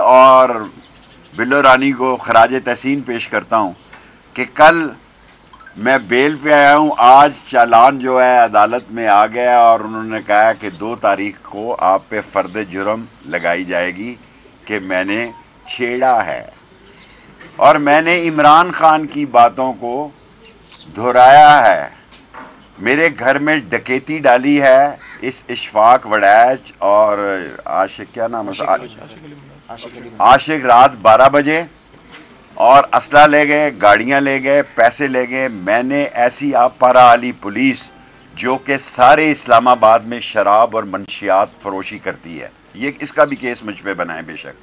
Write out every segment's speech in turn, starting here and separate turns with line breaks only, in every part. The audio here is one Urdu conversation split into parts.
اور بلو رانی کو خراج تحسین پیش کرتا ہوں کہ کل میں بیل پہ آیا ہوں، آج چالان جو ہے عدالت میں آ گیا اور انہوں نے کہا کہ 2 تاریخ کو آپ پہ فرد جرم لگائی جائے گی کہ میں نے چھیڑا ہے، اور میں نے عمران خان کی باتوں کو دہرایا ہے۔ میرے گھر میں ڈکیتی ڈالی ہے اس اشفاق وڑیچ اور عاشق، کیا نام ہے، عاشق، رات 12 بجے، اور اسلحہ لے گئے، گاڑیاں لے گئے، پیسے لے گئے۔ میں نے ایسی آپارا علی پولیس جو کہ سارے اسلام آباد میں شراب اور منشیات فروشی کرتی ہے، یہ اس کا بھی کیس مجھ پہ بنا ہے بے شک۔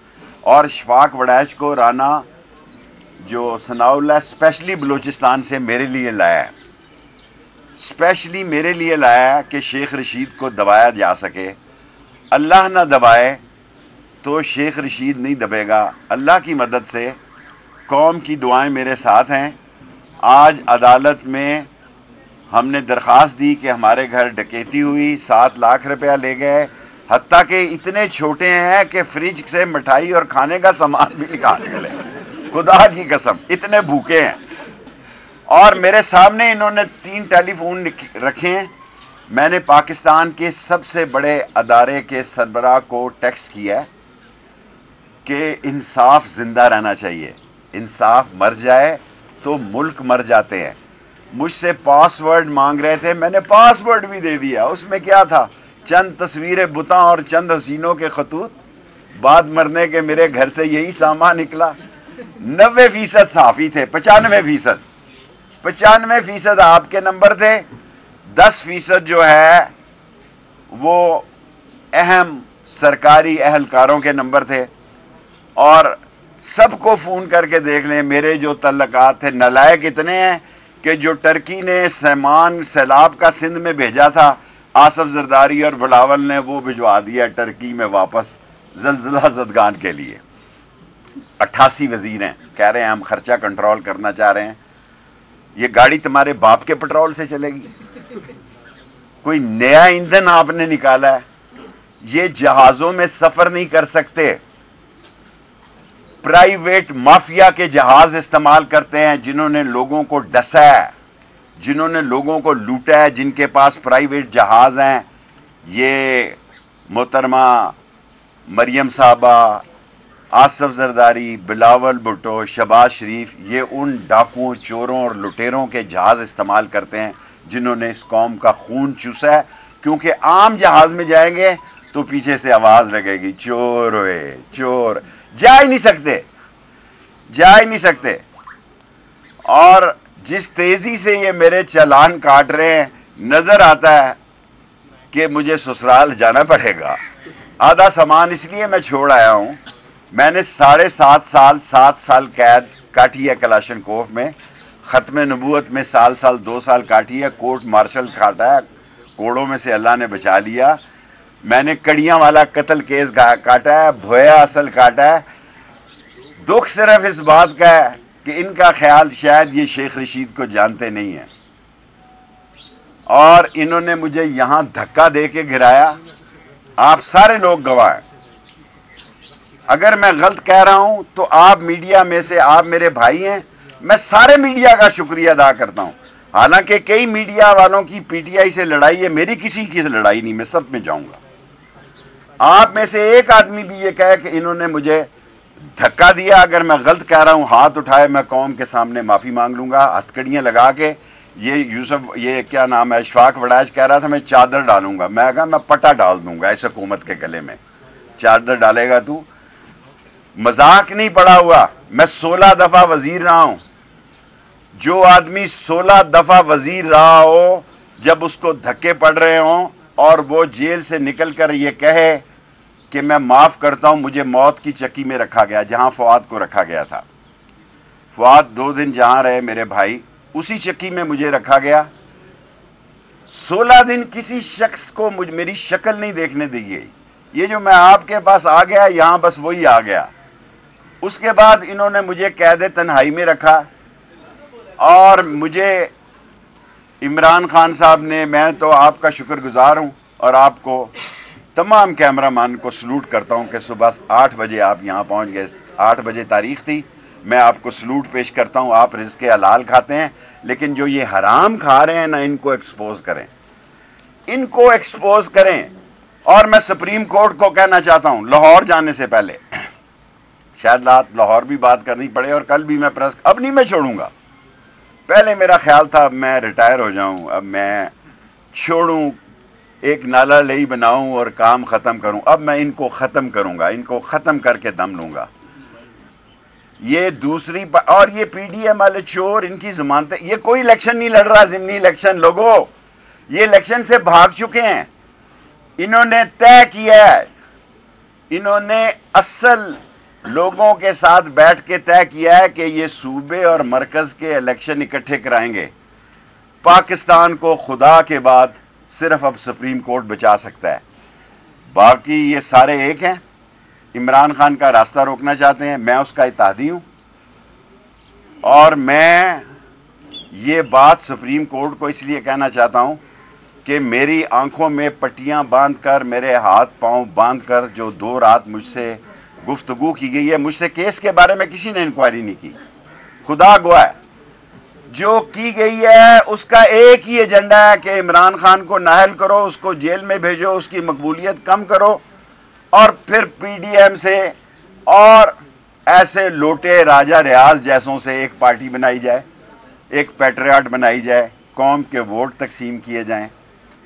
اور اشفاق وڑیچ کو رانا جو ثناء اللہ اسپیشلی بلوچستان سے میرے لیے لایا ہے، اسپیشلی میرے لیے لایا کہ شیخ رشید کو دبایا جا سکے۔ اللہ نہ دبائے تو شیخ رشید نہیں دبے گا۔ اللہ کی مدد سے قوم کی دعائیں میرے ساتھ ہیں۔ آج عدالت میں ہم نے درخواست دی کہ ہمارے گھر ڈکیتی ہوئی، 7 لاکھ روپیہ لے گئے، حتیٰ کہ اتنے چھوٹے ہیں کہ فریج سے مٹھائی اور کھانے کا سامان بھی نکال کے لے، خدا کی قسم اتنے بھوکے ہیں۔ اور میرے سامنے انہوں نے 3 ٹیلی فون رکھے ہیں۔ میں نے پاکستان کے سب سے بڑے ادارے کے سربراہ کو ٹیکسٹ کیا ہے کہ انصاف زندہ رہنا چاہیے، انصاف مر جائے تو ملک مر جاتے ہیں۔ مجھ سے پاس ورڈ مانگ رہے تھے، میں نے پاس ورڈ بھی دے دیا۔ اس میں کیا تھا؟ چند تصویریں بتاں اور چند حسینوں کے خطوط۔ بعد مرنے کے میرے گھر سے یہی سامان نکلا۔ 90% صحافی تھے، 95% آپ کے نمبر تھے، 10% جو ہے وہ اہم سرکاری اہلکاروں کے نمبر تھے۔ اور سب کو فون کر کے دیکھ لیں، میرے جو تعلقات تھے۔ نالائق اتنے ہیں کہ جو ٹرکی نے سامان سیلاب کا سندھ میں بھیجا تھا، آصف زرداری اور بلاول نے وہ بھجوا دیا ٹرکی میں واپس زلزلہ زدگان کے لیے۔ 88 وزیر ہیں، کہہ رہے ہیں ہم خرچہ کنٹرول کرنا چاہ رہے ہیں۔ یہ گاڑی تمہارے باپ کے پٹرول سے چلے گی؟ کوئی نیا ایندھن آپ نے نکالا ہے؟ یہ جہازوں میں سفر نہیں کر سکتے، پرائیویٹ مافیا کے جہاز استعمال کرتے ہیں، جنہوں نے لوگوں کو ڈسا ہے، جنہوں نے لوگوں کو لوٹا ہے، جن کے پاس پرائیویٹ جہاز ہیں۔ یہ محترمہ مریم صاحبہ، آصف زرداری، بلاول بھٹو، شہباز شریف، یہ ان ڈاکوؤں، چوروں اور لٹیروں کے جہاز استعمال کرتے ہیں جنہوں نے اس قوم کا خون چوسا ہے۔ کیونکہ عام جہاز میں جائیں گے تو پیچھے سے آواز لگے گی، چور ہوئے چور، جا ہی نہیں سکتے۔ اور جس تیزی سے یہ میرے چالان کاٹ رہے ہیں، نظر آتا ہے کہ مجھے سسرال جانا پڑے گا۔ آدھا سامان اس لیے میں چھوڑ آیا ہوں، میں نے 7.5 سال قید کاٹی ہے کلاشنکوف میں، ختم نبوت میں سال 2 سال کاٹی ہے، کورٹ مارشل کاٹا ہے، کوڑوں میں سے اللہ نے بچا لیا۔ میں نے کڑیاں والا قتل کیس کاٹا ہے، بھویا اصل کاٹا ہے۔ دکھ صرف اس بات کا ہے کہ ان کا خیال شاید یہ شیخ رشید کو جانتے نہیں ہیں، اور انہوں نے مجھے یہاں دھکا دے کے گرایا۔ آپ سارے لوگ گواہ ہیں۔ اگر میں غلط کہہ رہا ہوں تو آپ میڈیا میں سے، آپ میرے بھائی ہیں، میں سارے میڈیا کا شکریہ ادا کرتا ہوں۔ حالانکہ کئی میڈیا والوں کی پی ٹی آئی سے لڑائی ہے، میری کسی کی لڑائی نہیں، میں سب میں جاؤں گا۔ آپ میں سے ایک آدمی بھی یہ کہے کہ انہوں نے مجھے دھکا دیا، اگر میں غلط کہہ رہا ہوں ہاتھ اٹھائے، میں قوم کے سامنے معافی مانگ لوں گا، ہتھکڑیاں لگا کے۔ یہ کیا نام ہے، اشفاق وڑیچ کہہ رہا تھا میں چادر ڈالوں گا، میں کہا میں پٹا ڈال دوں گا اس حکومت کے گلے میں، چادر ڈالے گا تو؟ مذاق نہیں پڑا ہوا، میں 16 دفعہ وزیر رہا ہوں۔ جو آدمی 16 دفعہ وزیر رہا ہو، جب اس کو دھکے پڑ رہے ہوں اور وہ جیل سے نکل کر یہ کہے کہ میں معاف کرتا ہوں، مجھے موت کی چکی میں رکھا گیا جہاں فؤاد کو رکھا گیا تھا۔ فؤاد 2 دن جہاں رہے میرے بھائی، اسی چکی میں مجھے رکھا گیا۔ 16 دن کسی شخص کو میری شکل نہیں دیکھنے دی گئی۔ یہ جو میں آپ کے پاس آ گیا، یہاں بس وہی آ گیا۔ اس کے بعد انہوں نے مجھے قید تنہائی میں رکھا، اور مجھے عمران خان صاحب نے، میں تو آپ کا شکر گزار ہوں اور آپ کو تمام کیمرامین کو سلوٹ کرتا ہوں کہ صبح 8 بجے آپ یہاں پہنچ گئے. 8 بجے تاریخ تھی. میں آپ کو سلوٹ پیش کرتا ہوں. آپ رزق حلال کھاتے ہیں, لیکن جو یہ حرام کھا رہے ہیں نا, ان کو ایکسپوز کریں, ان کو ایکسپوز کریں. اور میں سپریم کورٹ کو کہنا چاہتا ہوں, لاہور جانے سے پہلے, شاید رات لاہور بھی بات کرنی پڑے اور کل بھی میں پریس, اب نہیں میں چھوڑوں گا. پہلے میرا خیال تھا اب میں ریٹائر ہو جاؤں, اب میں چھوڑوں, ایک نالا لئی بناؤں اور کام ختم کروں. اب میں ان کو ختم کروں گا, ان کو ختم کر کے دم لوں گا. یہ دوسری اور یہ پی ڈی ایم والے چور, ان کی ضمانتیں, یہ کوئی الیکشن نہیں لڑ رہا, ضمنی الیکشن. لوگوں, یہ الیکشن سے بھاگ چکے ہیں. انہوں نے طے کیا ہے, انہوں نے اصل لوگوں کے ساتھ بیٹھ کے طے کیا ہے کہ یہ صوبے اور مرکز کے الیکشن اکٹھے کرائیں گے. پاکستان کو خدا کے بعد صرف اب سپریم کورٹ بچا سکتا ہے. باقی یہ سارے ایک ہیں. عمران خان کا راستہ روکنا چاہتے ہیں, میں اس کا اتحادی ہوں. اور میں یہ بات سپریم کورٹ کو اس لیے کہنا چاہتا ہوں کہ میری آنکھوں میں پٹیاں باندھ کر, میرے ہاتھ پاؤں باندھ کر جو 2 رات مجھ سے گفتگو کی گئی ہے, مجھ سے کیس کے بارے میں کسی نے انکوائری نہیں کی. خدا گواہ ہے, جو کی گئی ہے اس کا ایک ہی ایجنڈا ہے کہ عمران خان کو نااہل کرو, اس کو جیل میں بھیجو, اس کی مقبولیت کم کرو, اور پھر پی ڈی ایم سے اور ایسے لوٹے راجہ ریاض جیسوں سے ایک پارٹی بنائی جائے, ایک پیٹریاٹ بنائی جائے, قوم کے ووٹ تقسیم کیے جائیں.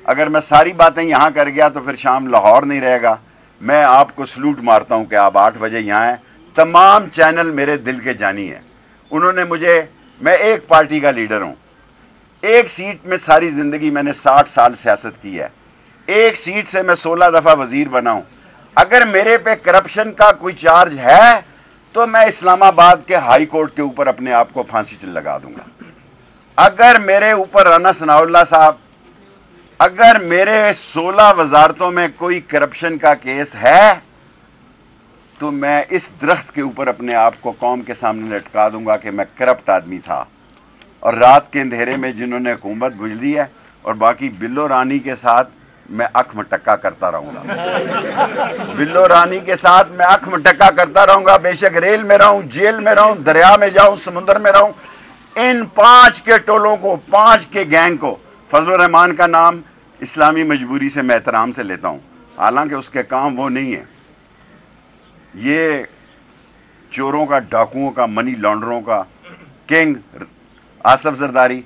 اگر میں ساری باتیں یہاں کر گیا تو پھر شام لاہور نہیں رہے گا. میں آپ کو سلوٹ مارتا ہوں کہ آپ 8 بجے یہاں ہیں. تمام چینل میرے دل کے جانی ہیں. انہوں نے مجھے, میں ایک پارٹی کا لیڈر ہوں, ایک سیٹ میں ساری زندگی میں نے 60 سال سیاست کی ہے, ایک سیٹ سے میں 16 دفعہ وزیر بنا ہوں. اگر میرے پہ کرپشن کا کوئی چارج ہے تو میں اسلام آباد کے ہائی کورٹ کے اوپر اپنے آپ کو پھانسی لگا دوں گا. اگر میرے اوپر رانا ثناء اللہ صاحب, اگر میرے 16 وزارتوں میں کوئی کرپشن کا کیس ہے تو میں اس درخت کے اوپر اپنے آپ کو قوم کے سامنے لٹکا دوں گا کہ میں کرپٹ آدمی تھا. اور رات کے اندھیرے میں جنہوں نے حکومت بجلی ہے, اور باقی بلو رانی کے ساتھ میں اکھ مٹکا کرتا رہوں گا. بلو رانی کے ساتھ میں اکھ مٹکا کرتا رہوں گا, بے شک ریل میں رہوں, جیل میں رہوں, دریا میں جاؤں, سمندر میں رہوں. ان 5 کے ٹولوں کو, 5 کے گینگ کو, فضل الرحمان کا نام اسلامی مجبوری سے میں احترام سے لیتا ہوں, حالانکہ اس کے کام وہ نہیں ہے. یہ چوروں کا, ڈاکوؤں کا, منی لانڈروں کا کنگ آصف زرداری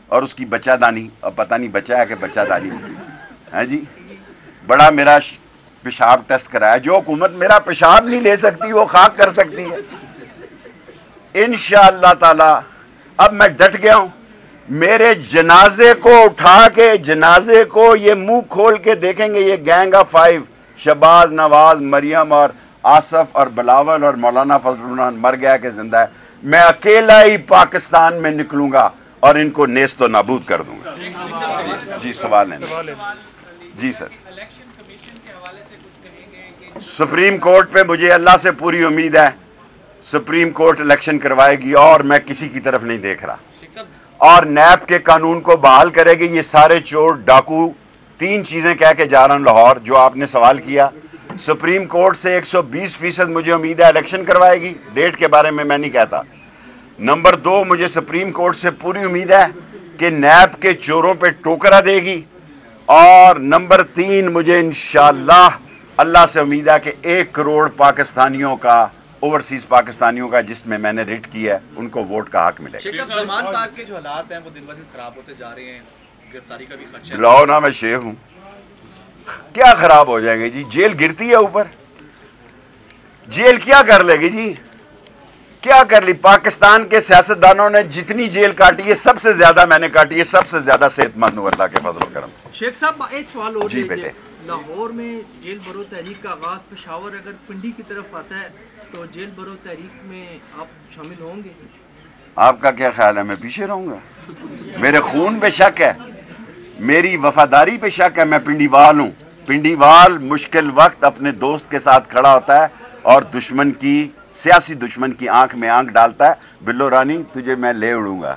اور اس کی بچہ دانی, اب پتہ نہیں بچہ ہے کہ بچہ دانی ہے جی, بڑا میرا پیشاب ٹیسٹ کرایا. جو حکومت میرا پیشاب نہیں لے سکتی وہ خاک کر سکتی ہے انشاءاللہ تعالی. اب میں ڈٹ گیا ہوں. میرے جنازے کو اٹھا کے, جنازے کو یہ منہ کھول کے دیکھیں گے, یہ گینگ آف 5, شہباز, نواز, مریم اور آصف اور بلاول اور مولانا فضل الرحمان مر گیا کہ زندہ ہے. میں اکیلا ہی پاکستان میں نکلوں گا اور ان کو نیست و نابود کر دوں گا. جی سوال ہے. جی سر. سپریم کورٹ پہ مجھے اللہ سے پوری امید ہے, سپریم کورٹ الیکشن کروائے گی اور میں کسی کی طرف نہیں دیکھ رہا. اور نیب کے قانون کو بحال کرے گی. یہ سارے چور ڈاکو 3 چیزیں کہہ کے جا رہا ہوں لاہور, جو آپ نے سوال کیا. سپریم کورٹ سے 120% مجھے امید ہے الیکشن کروائے گی, ڈیٹ کے بارے میں نہیں کہتا. نمبر 2, مجھے سپریم کورٹ سے پوری امید ہے کہ نیب کے چوروں پہ ٹوکرا دے گی. اور نمبر 3, مجھے انشاءاللہ اللہ سے امید ہے کہ 1 کروڑ پاکستانیوں کا, اوورسیز پاکستانیوں کا جس میں نے ریٹ کی ہے, ان کو ووٹ کا حق ملے.
سلمان پاک کے جو حالات ہیں وہ دن بدن خراب ہوتے جا رہے ہیں, گرفتاری کا بھی خدشہ ہے.
لاؤ نا, میں شیخ ہوں, کیا خراب ہو جائیں گے جی؟ جیل گرتی ہے اوپر, جیل کیا کر لے گی جی؟ کیا کر لی؟ پاکستان کے سیاستدانوں نے جتنی جیل کاٹی ہے سب سے زیادہ میں نے کاٹی ہے, سب سے زیادہ صحت مند ہوں اللہ کے فضل و کرم سے.
شیخ صاحب ایک سوال اور
جی بیٹے.
لاہور میں جیل برو تحریک کا آغاز پشاور اگر پنڈی کی طرف آتا ہے تو جیل برو تحریک میں آپ شامل ہوں گے؟
آپ کا کیا خیال ہے؟ میں پیچھے رہوں گا؟ میرے خون پہ شک ہے, میری وفاداری پہ شک ہے. میں پنڈی وال ہوں. پنڈی وال مشکل وقت اپنے دوست کے ساتھ کھڑا ہوتا ہے اور دشمن کی, سیاسی دشمن کی آنکھ میں آنکھ ڈالتا ہے. بلو رانی تجھے میں لے اڑوں گا.